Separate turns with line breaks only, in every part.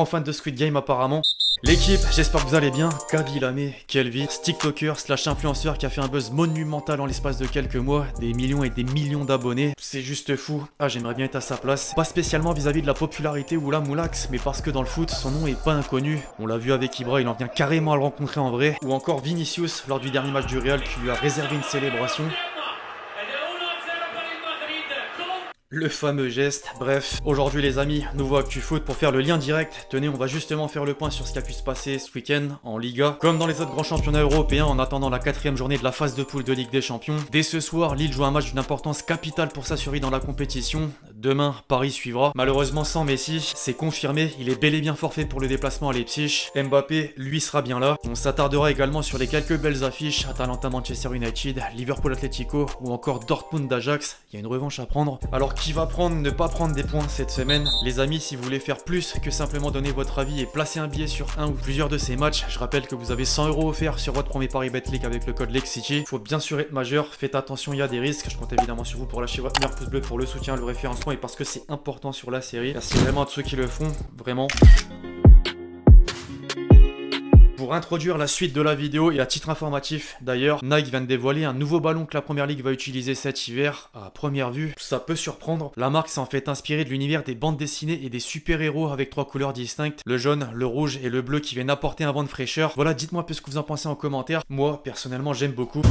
fan de Squid Game apparemment. L'équipe, j'espère que vous allez bien. Kaby Lamé, quelle vie. TikToker slash influenceur qui a fait un buzz monumental en l'espace de quelques mois. Des millions et des millions d'abonnés. C'est juste fou. Ah, j'aimerais bien être à sa place. Pas spécialement vis-à-vis de la popularité ou la moulax, mais parce que dans le foot, son nom est pas inconnu. On l'a vu avec Ibra, il en vient carrément à le rencontrer en vrai. Ou encore Vinicius lors du dernier match du Real qui lui a réservé une célébration. Le fameux geste. Bref, aujourd'hui les amis, nouveau Actu Foot pour faire le lien direct. Tenez, on va justement faire le point sur ce qui a pu se passer ce week-end en Liga. Comme dans les autres grands championnats européens, en attendant la 4e journée de la phase de poule de Ligue des Champions. Dès ce soir, Lille joue un match d'une importance capitale pour sa survie dans la compétition. Demain, Paris suivra. Malheureusement sans Messi, c'est confirmé, il est bel et bien forfait pour le déplacement à Leipzig. Mbappé, lui, sera bien là. On s'attardera également sur les quelques belles affiches, Atalanta-Manchester United, Liverpool-Atlético ou encore Dortmund-Ajax. Il y a une revanche à prendre. Alors qui va prendre, ne pas prendre des points cette semaine? Les amis, si vous voulez faire plus que simplement donner votre avis et placer un billet sur un ou plusieurs de ces matchs, je rappelle que vous avez 100 € offerts sur votre premier pari Betclic avec le code LEXCITY. Il faut bien sûr être majeur, faites attention, il y a des risques. Je compte évidemment sur vous pour lâcher votre meilleur pouce bleu pour le soutien, le référencement et parce que c'est important sur la série. Merci vraiment à tous ceux qui le font, vraiment. Pour introduire la suite de la vidéo et à titre informatif d'ailleurs, Nike vient de dévoiler un nouveau ballon que la Première Ligue va utiliser cet hiver. À première vue, ça peut surprendre. La marque s'en fait inspirer de l'univers des bandes dessinées et des super-héros avec 3 couleurs distinctes, le jaune, le rouge et le bleu qui viennent apporter un vent de fraîcheur. Voilà, dites-moi un peu ce que vous en pensez en commentaire. Moi, personnellement, j'aime beaucoup.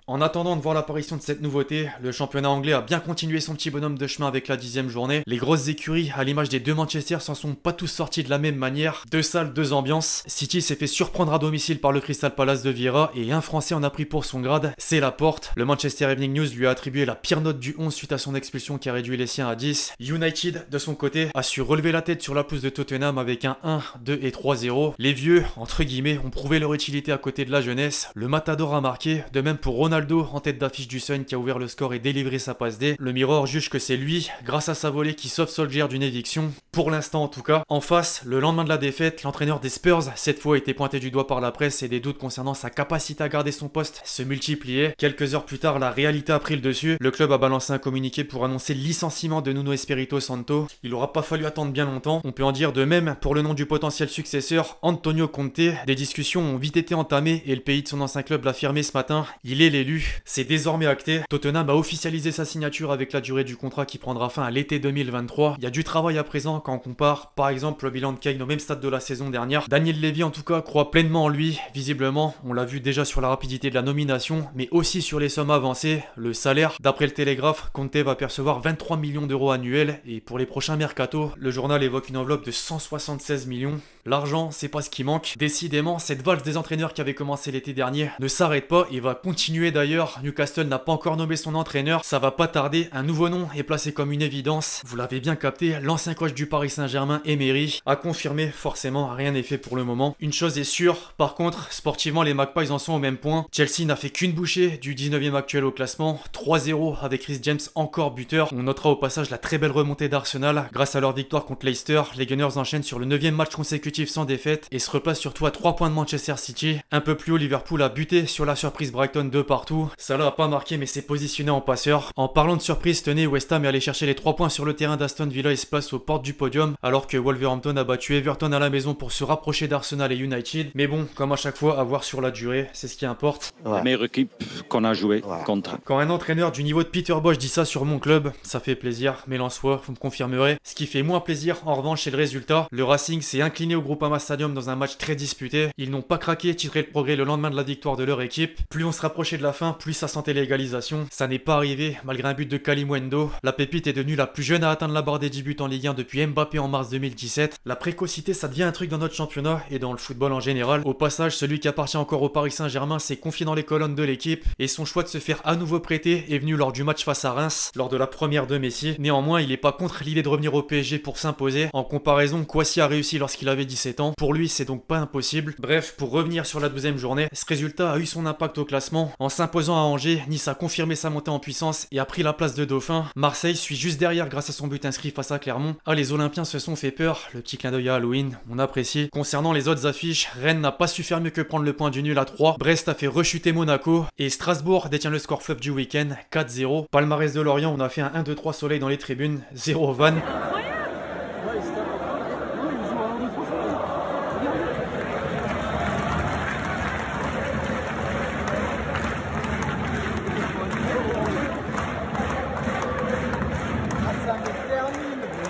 En attendant de voir l'apparition de cette nouveauté, le championnat anglais a bien continué son petit bonhomme de chemin avec la 10e journée. Les grosses écuries, à l'image des deux Manchester, s'en sont pas tous sortis de la même manière. 2 salles, 2 ambiances. City s'est fait surprendre à domicile par le Crystal Palace de Vieira et un Français en a pris pour son grade, c'est Laporte. Le Manchester Evening News lui a attribué la pire note du 11 suite à son expulsion qui a réduit les siens à 10. United, de son côté, a su relever la tête sur la pelouse de Tottenham avec un 1, 2 et 3-0. Les vieux, entre guillemets, ont prouvé leur utilité à côté de la jeunesse. Le Matador a marqué, de même pour Ronaldo en tête d'affiche du Sun qui a ouvert le score et délivré sa passe D. Le Mirror juge que c'est lui, grâce à sa volée, qui sauve Solskjaer d'une éviction, pour l'instant en tout cas. En face, le lendemain de la défaite, l'entraîneur des Spurs, cette fois, a été pointé du doigt par la presse et des doutes concernant sa capacité à garder son poste se multipliaient. Quelques heures plus tard, la réalité a pris le dessus. Le club a balancé un communiqué pour annoncer le licenciement de Nuno Espirito Santo. Il aura pas fallu attendre bien longtemps. On peut en dire de même pour le nom du potentiel successeur, Antonio Conte. Des discussions ont vite été entamées et le pays de son ancien club l'a affirmé ce matin. Il est l'élu. C'est désormais acté. Tottenham a officialisé sa signature avec la durée du contrat qui prendra fin à l'été 2023. Il y a du travail à présent quand on compare par exemple le bilan de Kane au même stade de la saison dernière. Daniel Levy en tout cas croit pleinement en lui, visiblement. On l'a vu déjà sur la rapidité de la nomination, mais aussi sur les sommes avancées. Le salaire, d'après le Télégraphe, Conte va percevoir 23 millions d'euros annuels et pour les prochains mercato, le journal évoque une enveloppe de 176 millions. L'argent, c'est pas ce qui manque. Décidément, cette valse des entraîneurs qui avait commencé l'été dernier ne s'arrête pas et va continuer d'ailleurs. Newcastle n'a pas encore nommé son entraîneur, ça va pas tarder, un nouveau nom est placé comme une évidence. Vous l'avez bien capté, l'ancien coach du Paris Saint-Germain, Emery, a confirmé, forcément, rien n'est fait pour le moment. Une chose est sûre, par contre, sportivement, les Magpies en sont au même point. Chelsea n'a fait qu'une bouchée du 19e actuel au classement, 3-0 avec Chris James encore buteur. On notera au passage la très belle remontée d'Arsenal. Grâce à leur victoire contre Leicester, les Gunners enchaînent sur le 9e match consécutif sans défaite et se replacent surtout à 3 points de Manchester City. Un peu plus haut, Liverpool a buté sur la surprise Brighton de partout. Salah a pas marqué mais s'est positionné en passeur. En parlant de surprise, tenez, West Ham est allé chercher les 3 points sur le terrain d'Aston Villa et se place aux portes du podium, alors que Wolverhampton a battu Everton à la maison pour se rapprocher d'Arsenal et United. Mais bon, comme à chaque fois, à voir sur la durée, c'est ce qui importe.
La meilleure équipe qu'on a joué contre.
Quand un entraîneur du niveau de Peter Bosz dit ça sur mon club, ça fait plaisir, mais en soi, vous me confirmerez. Ce qui fait moins plaisir, en revanche, c'est le résultat. Le Racing s'est incliné au Groupama Stadium dans un match très disputé. Ils n'ont pas craqué, tiré le progrès le lendemain de la victoire de leur équipe. Plus on se rapprochait de la fin, plus ça sentait l'égalisation. Ça n'est pas arrivé, malgré un but de Kalimundo. La pépite est devenue la plus jeune à atteindre la barre des 10 buts en Ligue 1 depuis Mbappé en mars 2017. La précocité, ça devient un truc dans notre championnat et dans le football en général. Au passage, celui qui appartient encore au Paris Saint-Germain s'est confié dans les colonnes de l'équipe et son choix de se faire à nouveau prêter est venu lors du match face à Reims, lors de la première de Messi. Néanmoins, il n'est pas contre l'idée de revenir au PSG pour s'imposer. En comparaison, Kouassi a réussi lorsqu'il avait 17 ans. Pour lui, c'est donc pas impossible. Bref, pour revenir sur la 12e journée, ce résultat a eu son impact au classement. En s'imposant à Angers, Nice a confirmé sa montée en puissance et a pris la place de dauphin. Marseille suit juste derrière grâce à son but inscrit face à Clermont. Ah, les Olympiens se sont fait peur, le petit clin d'œil à Halloween, on apprécie. Concernant les autres affiches, Rennes n'a pas su faire mieux que prendre le point du nul à 3. Brest a fait rechuter Monaco et Strasbourg détient le score fleuve du week-end, 4-0. Palmarès de Lorient, on a fait un 1-2-3 soleil dans les tribunes, 0 van.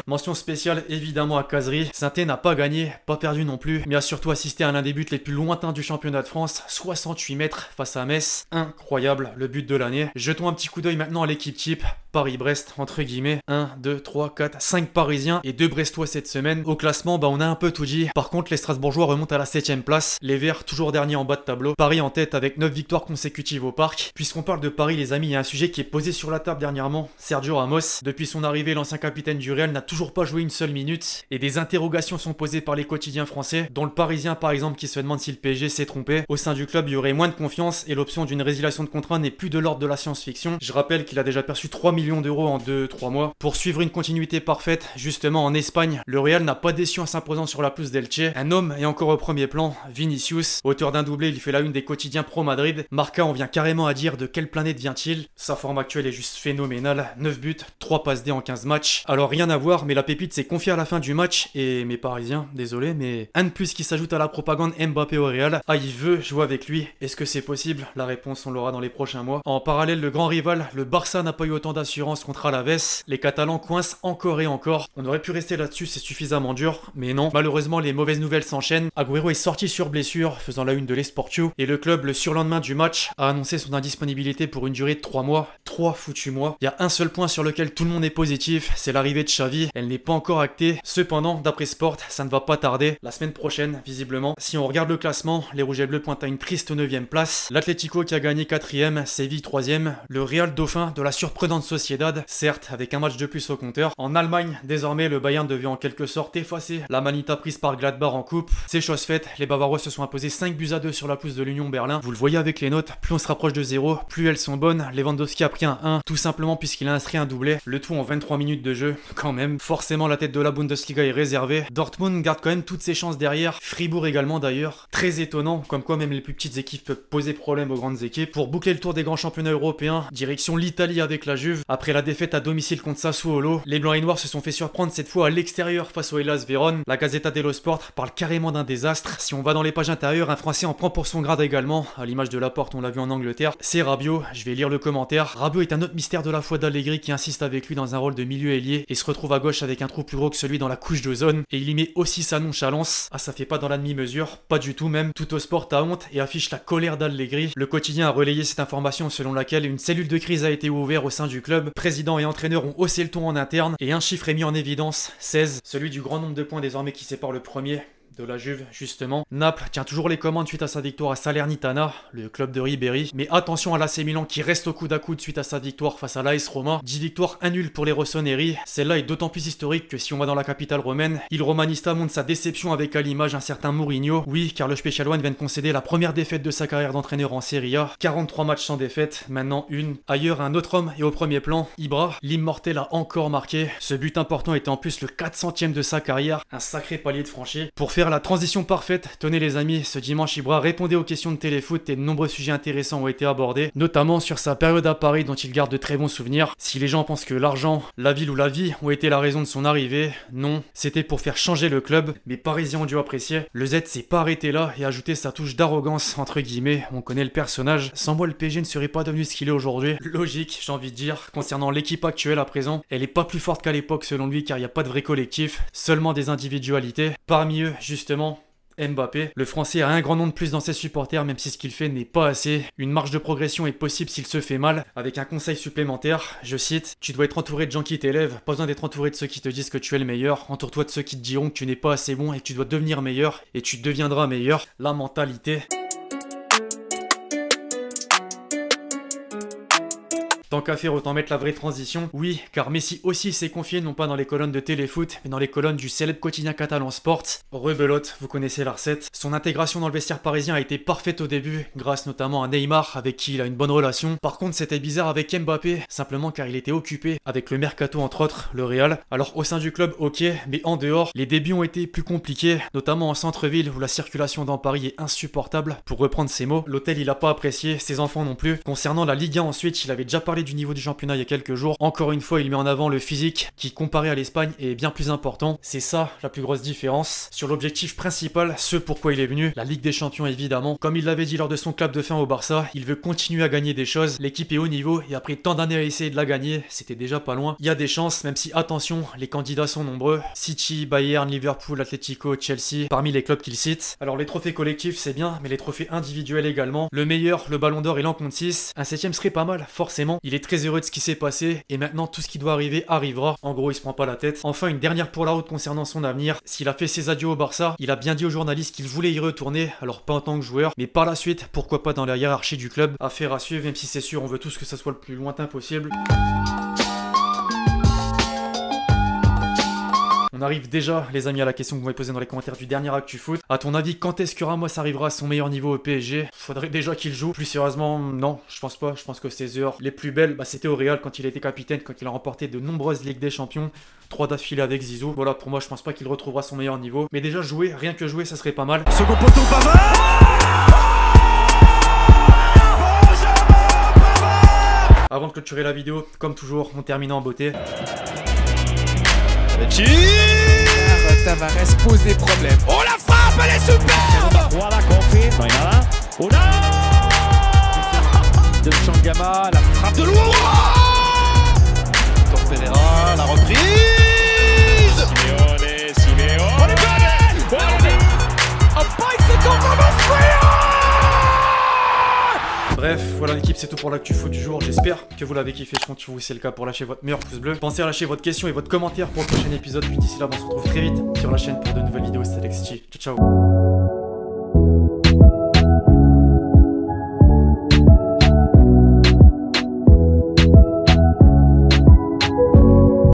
Mention spéciale évidemment à Kazri. Saint-Étienne n'a pas gagné, pas perdu non plus, mais a surtout assisté à l'un des buts les plus lointains du championnat de France, 68 mètres face à Metz. Incroyable, le but de l'année. Jetons un petit coup d'œil maintenant à l'équipe type. Paris-Brest, entre guillemets. 1, 2, 3, 4, 5 Parisiens et 2 Brestois cette semaine. Au classement, on a un peu tout dit. Par contre, les Strasbourgeois remontent à la 7ème place. Les Verts, toujours derniers en bas de tableau. Paris en tête avec 9 victoires consécutives au Parc. Puisqu'on parle de Paris, les amis, il y a un sujet qui est posé sur la table dernièrement. Sergio Ramos, depuis son arrivée, l'ancien capitaine du Real n'a toujours pas joué une seule minute. Et des interrogations sont posées par les quotidiens français, dont le Parisien par exemple qui se demande si le PSG s'est trompé. Au sein du club, il y aurait moins de confiance et l'option d'une résiliation de contrat n'est plus de l'ordre de la science-fiction. Je rappelle qu'il a déjà perçu 3 millions d'euros en 2-3 mois. Pour suivre une continuité parfaite, justement en Espagne, le Real n'a pas déçu en s'imposant sur la pelouse d'Elche. Un homme est encore au premier plan, Vinicius. Auteur d'un doublé, il fait la une des quotidiens pro Madrid. Marca en vient carrément à dire de quelle planète vient-il. Sa forme actuelle est juste phénoménale. 9 buts, 3 passes D en 15 matchs. Alors rien à voir, mais la pépite s'est confiée à la fin du match et mes Parisiens, désolé, mais un de plus qui s'ajoute à la propagande Mbappé au Real. Ah, il veut jouer avec lui. Est-ce que c'est possible? La réponse, on l'aura dans les prochains mois. En parallèle, le grand rival, le Barça n'a pas eu autant d'assurance contre Alaves. Les Catalans coincent encore et encore. On aurait pu rester là-dessus, c'est suffisamment dur, mais non. Malheureusement, les mauvaises nouvelles s'enchaînent. Agüero est sorti sur blessure, faisant la une de l'Esportiu, et le club, le surlendemain du match, a annoncé son indisponibilité pour une durée de 3 mois. 3 foutus mois. Il y a un seul point sur lequel tout le monde est positif, c'est l'arrivée de Xavi. Elle n'est pas encore actée. Cependant, d'après Sport, ça ne va pas tarder. La semaine prochaine, visiblement. Si on regarde le classement, les Rouges et Bleus pointent à une triste 9ème place. L'Atlético qui a gagné 4ème, Séville 3ème. Le Real Dauphin de la surprenante Sociedad, certes, avec un match de plus au compteur. En Allemagne, désormais, le Bayern devait en quelque sorte effacer la manita prise par Gladbach en coupe. C'est chose faite, les Bavarois se sont imposés 5-2 sur la pelouse de l'Union Berlin. Vous le voyez avec les notes, plus on se rapproche de 0, plus elles sont bonnes. Lewandowski a pris un 1, tout simplement puisqu'il a inscrit un doublé. Le tout en 23 minutes de jeu, quand même. Forcément, la tête de la Bundesliga est réservée. Dortmund garde quand même toutes ses chances derrière. Fribourg également d'ailleurs. Très étonnant, comme quoi même les plus petites équipes peuvent poser problème aux grandes équipes. Pour boucler le tour des grands championnats européens, direction l'Italie avec la Juve. Après la défaite à domicile contre Sassuolo, les Blancs et Noirs se sont fait surprendre cette fois à l'extérieur face au Hellas Vérone. La Gazzetta dello Sport parle carrément d'un désastre. Si on va dans les pages intérieures, un Français en prend pour son grade également. À l'image de Laporte, on l'a vu en Angleterre. C'est Rabiot, je vais lire le commentaire. Rabiot est un autre mystère de la foi d'Allegri qui insiste avec lui dans un rôle de milieu ailier et se retrouve à gauche avec un trou plus gros que celui dans la couche de zone. Et il y met aussi sa nonchalance. Ah, ça fait pas dans la demi-mesure, pas du tout même. Tout au sport a honte et affiche la colère d'Allegri. Le quotidien a relayé cette information selon laquelle une cellule de crise a été ouverte au sein du club. Président et entraîneur ont haussé le ton en interne et un chiffre est mis en évidence, 16, celui du grand nombre de points désormais qui sépare le premier de la Juve, justement. Naples tient toujours les commandes suite à sa victoire à Salernitana, le club de Ribéry. Mais attention à l'AC Milan qui reste au coude à coude suite à sa victoire face à l'AS Roma. 10 victoires, 1 nul pour les Rossoneri. Celle-là est d'autant plus historique que si on va dans la capitale romaine, Il Romanista montre sa déception avec à l'image un certain Mourinho. Oui, car le Special One vient de concéder la première défaite de sa carrière d'entraîneur en Serie A. 43 matchs sans défaite, maintenant une. Ailleurs, un autre homme est au premier plan, Ibra. L'immortel a encore marqué. Ce but important était en plus le 400e de sa carrière. Un sacré palier de franchi. Pour faire la transition parfaite, tenez les amis, ce dimanche Ibra répondait aux questions de téléfoot et de nombreux sujets intéressants ont été abordés, notamment sur sa période à Paris dont il garde de très bons souvenirs. Si les gens pensent que l'argent, la ville ou la vie ont été la raison de son arrivée, non, c'était pour faire changer le club, mais Parisiens ont dû apprécier. Le Z s'est pas arrêté là et a ajouté sa touche d'arrogance, entre guillemets, on connaît le personnage. Sans moi le PSG ne serait pas devenu ce qu'il est aujourd'hui. Logique, j'ai envie de dire, concernant l'équipe actuelle à présent, elle est pas plus forte qu'à l'époque selon lui car il n'y a pas de vrai collectif, seulement des individualités. Parmi eux, justement, Mbappé. Le français a un grand nom de plus dans ses supporters même si ce qu'il fait n'est pas assez. Une marge de progression est possible s'il se fait mal. Avec un conseil supplémentaire, je cite, tu dois être entouré de gens qui t'élèvent, pas besoin d'être entouré de ceux qui te disent que tu es le meilleur. Entoure-toi de ceux qui te diront que tu n'es pas assez bon et que tu dois devenir meilleur et tu deviendras meilleur. La mentalité. Tant qu'à faire, autant mettre la vraie transition. Oui, car Messi aussi s'est confié non pas dans les colonnes de Téléfoot, mais dans les colonnes du célèbre quotidien catalan Sport. Rebelote, vous connaissez la recette. Son intégration dans le vestiaire parisien a été parfaite au début, grâce notamment à Neymar, avec qui il a une bonne relation. Par contre, c'était bizarre avec Mbappé, simplement car il était occupé avec le mercato entre autres, le Real. Alors au sein du club, ok, mais en dehors, les débuts ont été plus compliqués, notamment en centre-ville où la circulation dans Paris est insupportable. Pour reprendre ses mots, l'hôtel il a pas apprécié, ses enfants non plus. Concernant la Ligue 1 ensuite, il avait déjà parlé parlé du niveau du championnat il y a quelques jours. Encore une fois, il met en avant le physique qui, comparé à l'Espagne, est bien plus important. C'est ça la plus grosse différence. Sur l'objectif principal, ce pourquoi il est venu, la Ligue des Champions évidemment. Comme il l'avait dit lors de son clap de fin au Barça, il veut continuer à gagner des choses. L'équipe est haut niveau et après tant d'années à essayer de la gagner, c'était déjà pas loin. Il y a des chances, même si attention, les candidats sont nombreux. City, Bayern, Liverpool, Atlético, Chelsea, parmi les clubs qu'il cite. Alors les trophées collectifs c'est bien, mais les trophées individuels également. Le meilleur, le Ballon d'Or, il en compte 6. Un 7ème serait pas mal, forcément. Il est très heureux de ce qui s'est passé et maintenant tout ce qui doit arriver arrivera. En gros, il se prend pas la tête. Enfin, une dernière pour la route concernant son avenir. S'il a fait ses adieux au Barça, il a bien dit aux journalistes qu'il voulait y retourner, alors pas en tant que joueur, mais par la suite, pourquoi pas dans la hiérarchie du club. Affaire à suivre, même si c'est sûr, on veut tous que ça soit le plus lointain possible. On arrive déjà, les amis, à la question que vous m'avez posée dans les commentaires du dernier Actu Foot. À ton avis, quand est-ce que Ramos arrivera à son meilleur niveau au PSG? Faudrait déjà qu'il joue. Plus sérieusement, non, je pense pas. Je pense que ses heures les plus belles, c'était au Real quand il était capitaine, quand il a remporté de nombreuses Ligues des Champions. 3 d'affilée avec Zizou. Voilà, pour moi, je pense pas qu'il retrouvera son meilleur niveau. Mais déjà, jouer, rien que jouer, ça serait pas mal.
Second poteau,
Avant de clôturer la vidéo, comme toujours, on termine en beauté.
Tavares pose des problèmes. Oh, la frappe, elle est superbe!
Voilà, compris. No hay nada. Una! De Changama, la frappe
De loin! Tor Pereira, la reprise!
Simeone.
On est bien! A bicycle from Australia!
Bref, voilà l'équipe, c'est tout pour l'actu foot du jour. J'espère que vous l'avez kiffé. Je compte sur vous, c'est le cas, pour lâcher votre meilleur pouce bleu. Pensez à lâcher votre question et votre commentaire pour le prochain épisode. Puis d'ici là, on se retrouve très vite sur la chaîne pour de nouvelles vidéos. C'était Alexis. Ciao, ciao.